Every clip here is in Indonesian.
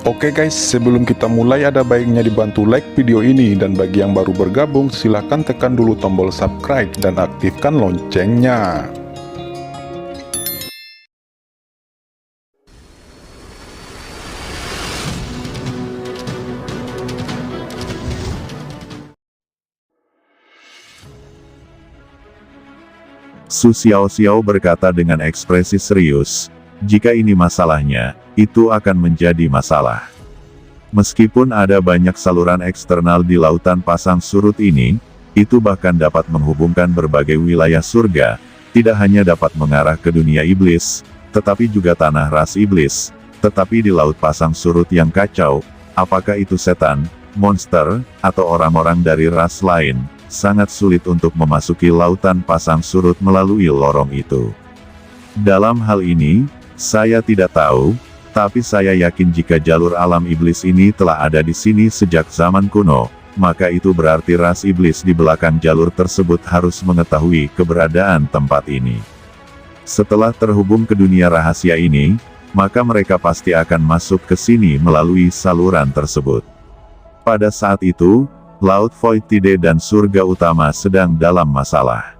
Oke guys, sebelum kita mulai ada baiknya dibantu like video ini, dan bagi yang baru bergabung silahkan tekan dulu tombol subscribe dan aktifkan loncengnya. Su Xiaoxiao berkata dengan ekspresi serius, jika ini masalahnya, itu akan menjadi masalah. Meskipun ada banyak saluran eksternal di lautan pasang surut ini, itu bahkan dapat menghubungkan berbagai wilayah surga, tidak hanya dapat mengarah ke dunia iblis, tetapi juga tanah ras iblis. Tetapi di laut pasang surut yang kacau, apakah itu setan, monster, atau orang-orang dari ras lain, sangat sulit untuk memasuki lautan pasang surut melalui lorong itu. Dalam hal ini, saya tidak tahu, tapi saya yakin jika jalur alam iblis ini telah ada di sini sejak zaman kuno, maka itu berarti ras iblis di belakang jalur tersebut harus mengetahui keberadaan tempat ini. Setelah terhubung ke dunia rahasia ini, maka mereka pasti akan masuk ke sini melalui saluran tersebut. Pada saat itu, Laut Void dan surga utama sedang dalam masalah.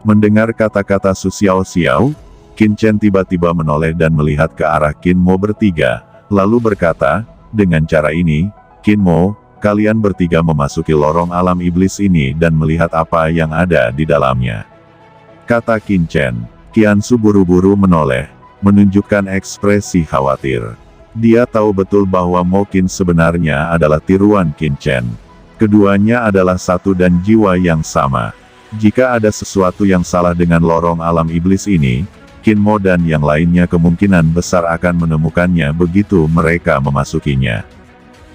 Mendengar kata-kata Su Xiaoxiao, Qin Chen tiba-tiba menoleh dan melihat ke arah Qin Mo bertiga, lalu berkata, dengan cara ini, Qin Mo, kalian bertiga memasuki lorong alam iblis ini dan melihat apa yang ada di dalamnya. Kata Qin Chen. Qiansu buru-buru menoleh, menunjukkan ekspresi khawatir. Dia tahu betul bahwa Mo Qin sebenarnya adalah tiruan Qin Chen. Keduanya adalah satu dan jiwa yang sama. Jika ada sesuatu yang salah dengan lorong alam iblis ini, Qin Mo dan yang lainnya kemungkinan besar akan menemukannya begitu mereka memasukinya.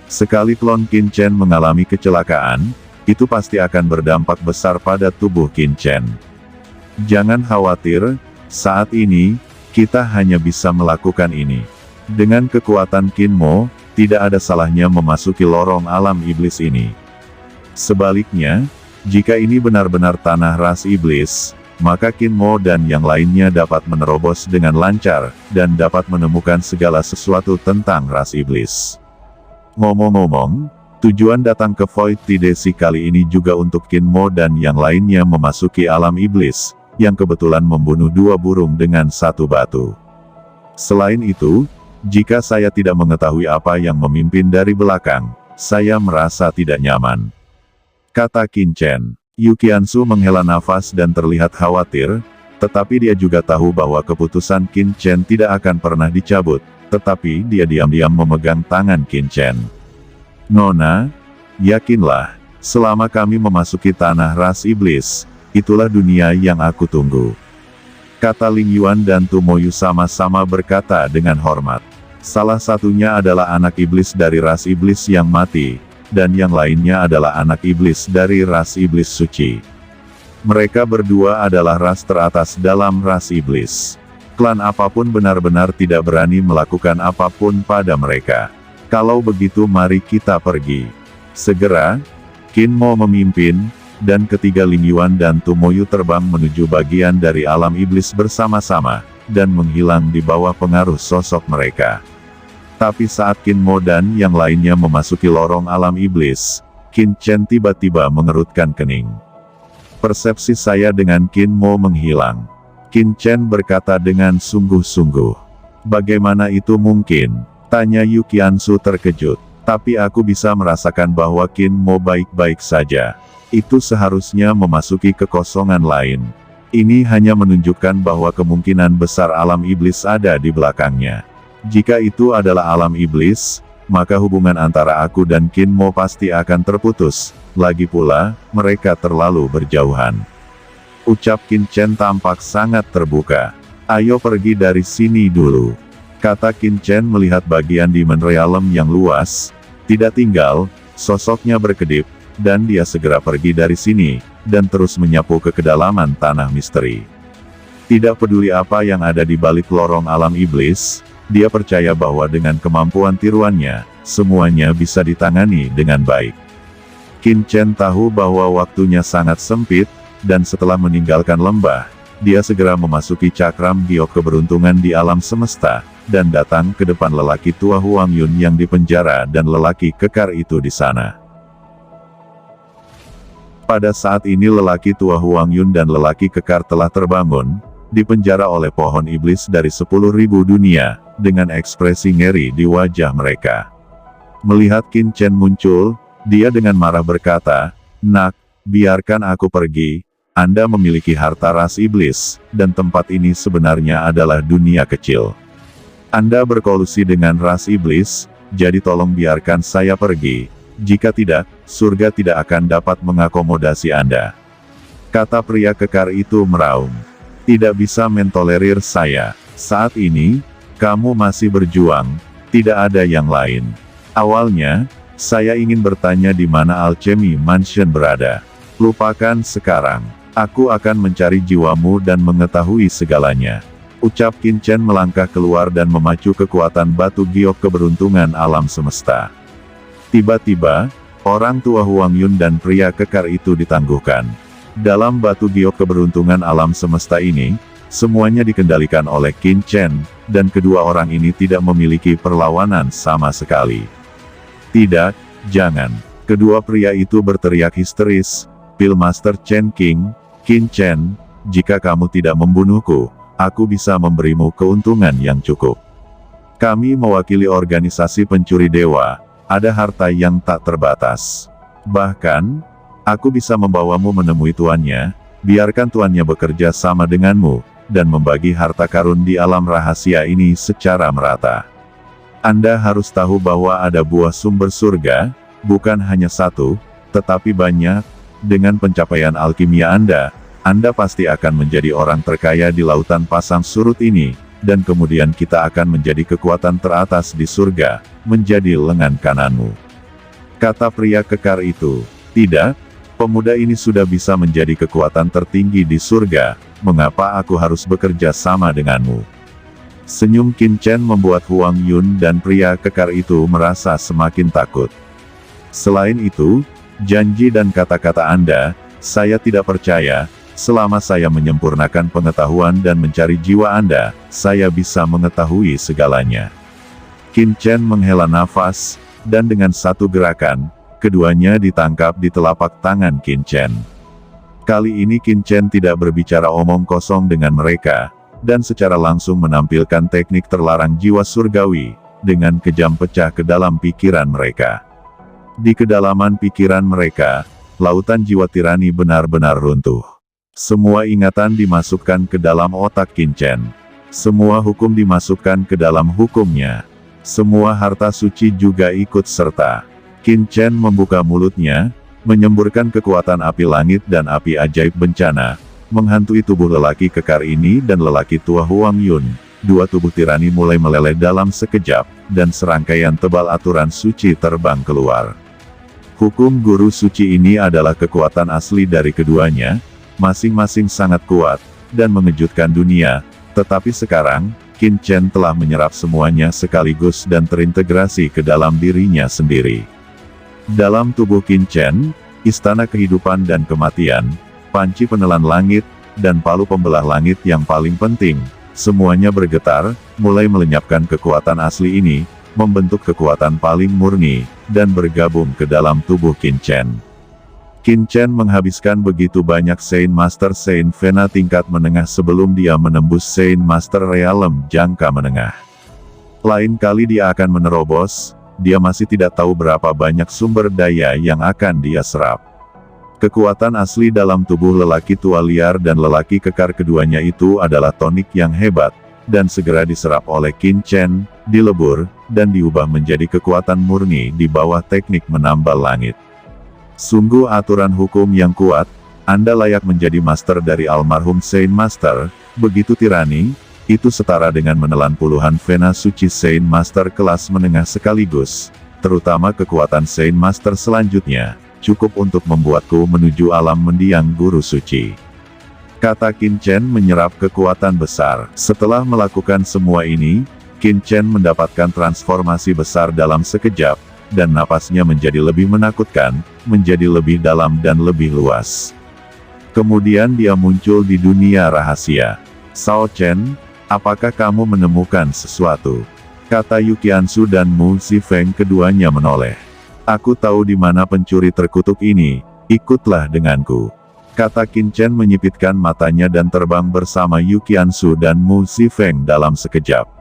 Sekali klon Qin Chen mengalami kecelakaan, itu pasti akan berdampak besar pada tubuh Qin Chen. Jangan khawatir, saat ini, kita hanya bisa melakukan ini. Dengan kekuatan Qin Mo, tidak ada salahnya memasuki lorong alam iblis ini. Sebaliknya, jika ini benar-benar tanah ras iblis, maka Qin Mo dan yang lainnya dapat menerobos dengan lancar, dan dapat menemukan segala sesuatu tentang ras iblis. Ngomong-ngomong, tujuan datang ke Void Tidesi kali ini juga untuk Qin Mo dan yang lainnya memasuki alam iblis, yang kebetulan membunuh dua burung dengan satu batu. Selain itu, jika saya tidak mengetahui apa yang memimpin dari belakang, saya merasa tidak nyaman. Kata Qin Chen. Yu Qiansu menghela nafas dan terlihat khawatir, tetapi dia juga tahu bahwa keputusan Qin Chen tidak akan pernah dicabut, tetapi dia diam-diam memegang tangan Qin Chen. Nona, yakinlah, selama kami memasuki tanah ras iblis, itulah dunia yang aku tunggu. Kata Ling Yuan dan Tu Moyu sama-sama berkata dengan hormat. Salah satunya adalah anak iblis dari ras iblis yang mati, dan yang lainnya adalah anak iblis dari ras iblis suci. Mereka berdua adalah ras teratas dalam ras iblis. Klan apapun benar-benar tidak berani melakukan apapun pada mereka. Kalau begitu mari kita pergi. Segera, Qin Mo memimpin, dan ketiga Ling Yuan dan Tu Moyu terbang menuju bagian dari alam iblis bersama-sama, dan menghilang di bawah pengaruh sosok mereka. Tapi saat Qin Mo dan yang lainnya memasuki lorong alam iblis, Qin Chen tiba-tiba mengerutkan kening. Persepsi saya dengan Qin Mo menghilang. Qin Chen berkata dengan sungguh-sungguh. Bagaimana itu mungkin? Tanya Yu Qiansu terkejut. Tapi aku bisa merasakan bahwa Qin Mo baik-baik saja. Itu seharusnya memasuki kekosongan lain. Ini hanya menunjukkan bahwa kemungkinan besar alam iblis ada di belakangnya. Jika itu adalah alam iblis, maka hubungan antara aku dan Qin Mo pasti akan terputus. Lagi pula, mereka terlalu berjauhan. Ucap Qin Chen tampak sangat terbuka. Ayo pergi dari sini dulu. Kata Qin Chen melihat bagian Demon Realm yang luas. Tidak tinggal, sosoknya berkedip, dan dia segera pergi dari sini, dan terus menyapu ke kedalaman tanah misteri. Tidak peduli apa yang ada di balik lorong alam iblis, dia percaya bahwa dengan kemampuan tiruannya, semuanya bisa ditangani dengan baik. Qin Chen tahu bahwa waktunya sangat sempit, dan setelah meninggalkan lembah, dia segera memasuki cakram giok keberuntungan di alam semesta, dan datang ke depan lelaki tua Huang Yun yang dipenjara dan lelaki kekar itu di sana. Pada saat ini lelaki tua Huang Yun dan lelaki kekar telah terbangun, dipenjara oleh pohon iblis dari 10.000 dunia, dengan ekspresi ngeri di wajah mereka. Melihat Qin Chen muncul, dia dengan marah berkata, "Nak, biarkan aku pergi. Anda memiliki harta ras iblis, dan tempat ini sebenarnya adalah dunia kecil. Anda berkolusi dengan ras iblis, jadi tolong biarkan saya pergi. Jika tidak, surga tidak akan dapat mengakomodasi Anda." Kata pria kekar itu meraung. "Tidak bisa mentolerir saya. Saat ini, kamu masih berjuang, tidak ada yang lain. Awalnya, saya ingin bertanya di mana Alchemy Mansion berada. Lupakan sekarang. Aku akan mencari jiwamu dan mengetahui segalanya." Ucap Qin Chen melangkah keluar dan memacu kekuatan batu giok keberuntungan alam semesta. Tiba-tiba, orang tua Huang Yun dan pria kekar itu ditangguhkan. Dalam batu giok keberuntungan alam semesta ini, semuanya dikendalikan oleh Qin Chen, dan kedua orang ini tidak memiliki perlawanan sama sekali. "Tidak, jangan!" Kedua pria itu berteriak histeris. "Pilmaster Chen King, Qin Chen, jika kamu tidak membunuhku, aku bisa memberimu keuntungan yang cukup. Kami mewakili organisasi pencuri dewa, ada harta yang tak terbatas. Bahkan, aku bisa membawamu menemui tuannya, biarkan tuannya bekerja sama denganmu, dan membagi harta karun di alam rahasia ini secara merata. Anda harus tahu bahwa ada buah sumber surga, bukan hanya satu, tetapi banyak. Dengan pencapaian alkimia Anda pasti akan menjadi orang terkaya di lautan pasang surut ini, dan kemudian kita akan menjadi kekuatan teratas di surga, menjadi lengan kananmu." Kata pria kekar itu. "Tidak, pemuda ini sudah bisa menjadi kekuatan tertinggi di surga, mengapa aku harus bekerja sama denganmu?" Senyum Qin Chen membuat Huang Yun dan pria kekar itu merasa semakin takut. "Selain itu, janji dan kata-kata Anda, saya tidak percaya. Selama saya menyempurnakan pengetahuan dan mencari jiwa Anda, saya bisa mengetahui segalanya." Qin Chen menghela nafas, dan dengan satu gerakan, keduanya ditangkap di telapak tangan Qin Chen. Kali ini Qin Chen tidak berbicara omong kosong dengan mereka, dan secara langsung menampilkan teknik terlarang jiwa surgawi, dengan kejam pecah ke dalam pikiran mereka. Di kedalaman pikiran mereka, lautan jiwa tirani benar-benar runtuh. Semua ingatan dimasukkan ke dalam otak Qin Chen. Semua hukum dimasukkan ke dalam hukumnya. Semua harta suci juga ikut serta. Qin Chen membuka mulutnya, menyemburkan kekuatan api langit dan api ajaib bencana, menghantui tubuh lelaki kekar ini dan lelaki tua Huang Yun. Dua tubuh tirani mulai meleleh dalam sekejap, dan serangkaian tebal aturan suci terbang keluar. Hukum guru suci ini adalah kekuatan asli dari keduanya, masing-masing sangat kuat, dan mengejutkan dunia, tetapi sekarang, Qin Chen telah menyerap semuanya sekaligus dan terintegrasi ke dalam dirinya sendiri. Dalam tubuh Qin Chen, istana kehidupan dan kematian, panci penelan langit, dan palu pembelah langit yang paling penting, semuanya bergetar, mulai melenyapkan kekuatan asli ini, membentuk kekuatan paling murni, dan bergabung ke dalam tubuh Qin Chen. Qin Chen menghabiskan begitu banyak Saint Master Saint Vena tingkat menengah sebelum dia menembus Saint Master Realm jangka menengah. Lain kali dia akan menerobos, dia masih tidak tahu berapa banyak sumber daya yang akan dia serap. Kekuatan asli dalam tubuh lelaki tua liar dan lelaki kekar keduanya itu adalah tonik yang hebat, dan segera diserap oleh Qin Chen, dilebur, dan diubah menjadi kekuatan murni di bawah teknik menambal langit. Sungguh aturan hukum yang kuat, Anda layak menjadi master dari almarhum Saint Master, begitu tirani, itu setara dengan menelan puluhan Vena suci Saint Master kelas menengah sekaligus, terutama kekuatan Saint Master selanjutnya, cukup untuk membuatku menuju alam mendiang guru suci. Kata Qin Chen menyerap kekuatan besar. Setelah melakukan semua ini, Qin Chen mendapatkan transformasi besar dalam sekejap, dan napasnya menjadi lebih menakutkan, menjadi lebih dalam dan lebih luas. Kemudian dia muncul di dunia rahasia. "Sao Chen, Apakah kamu menemukan sesuatu? Kata Yukiansu dan Mu Zifeng, keduanya menoleh. Aku tahu di mana pencuri terkutuk ini, ikutlah denganku. Kata Qin Chen menyipitkan matanya dan terbang bersama Yukiansu dan Mu Zifeng dalam sekejap.